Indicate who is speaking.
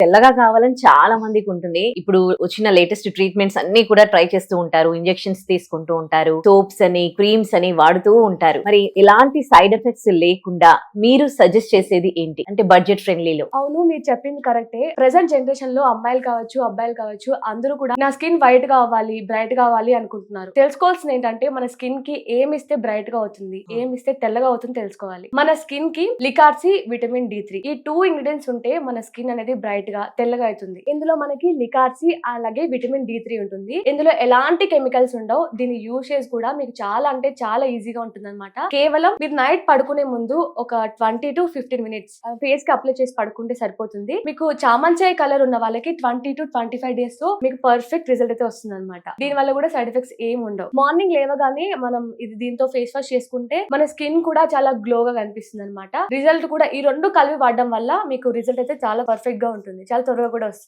Speaker 1: తెల్లగా కావాలని చాలా మందికి ఉంటుంది. ఇప్పుడు వచ్చిన లేటెస్ట్ ట్రీట్మెంట్స్ అన్ని కూడా ట్రై చేస్తూ ఉంటారు. ఇంజెక్షన్స్ తీసుకుంటూ ఉంటారు. సోప్స్ అని, క్రీమ్స్ అని వాడుతూ ఉంటారు. మరి ఎలాంటి సైడ్ ఎఫెక్ట్స్ లేకుండా మీరు సజెస్ట్ చేసేది ఏంటి? అంటే బడ్జెట్ ఫ్రెండ్లీలో.
Speaker 2: అవును, మీరు చెప్పింది కరెక్టే. ప్రెసెంట్ జనరేషన్ లో అమ్మాయిలు కావచ్చు, అబ్బాయిలు కావచ్చు, అందరూ కూడా నా స్కిన్ వైట్ కావాలి, బ్రైట్ కావాలి అనుకుంటున్నారు. తెలుసుకోవాల్సింది ఏంటంటే మన స్కిన్ కి ఏమి ఇస్తే బ్రైట్ గా అవుతుంది, ఏమి ఇస్తే తెల్లగా అవుతుంది తెలుసుకోవాలి. మన స్కిన్ కి లికార్సి, విటమిన్ D3 ఈ 2 ఇంగ్రీడియంట్స్ ఉంటే మన స్కిన్ అనేది బ్రైట్ గా తెల్లగా అవుతుంది. ఇందులో మనకి లికార్సి అలాగే విటమిన్ D3 ఉంటుంది. ఇందులో ఎలాంటి కెమికల్స్ ఉండవు. దీని యూసేజ్ కూడా మీకు చాలా అంటే చాలా ఈజీగా ఉంటుంది అనమాట. కేవలం మీరు నైట్ పడుకునే ముందు ఒక 20 to 15 మినిట్స్ ఫేస్ కి అప్లై చేసి పడుకుంటే సరిపోతుంది. మీకు చామంచాయి కలర్ ఉన్న వాళ్ళకి 20 to 25 డేస్ తో మీకు పర్ఫెక్ట్ రిజల్ట్ అయితే వస్తుంది అనమాట. దీని వల్ల కూడా సైడ్ ఎఫెక్ట్స్ ఏమి ఉండవు. మార్నింగ్ లేవగానే మనం దీంతో ఫేస్ వాష్ చేసుకుంటే మన స్కిన్ కూడా చాలా గ్లోగా కనిపిస్తుంది అనమాట. రిజల్ట్ కూడా ఈ రెండు కలిపి వాడడం వల్ల మీకు రిజల్ట్ అయితే చాలా పర్ఫెక్ట్ గా ఉంటుంది. చాలా త్వరగా కూడా వస్తుంది.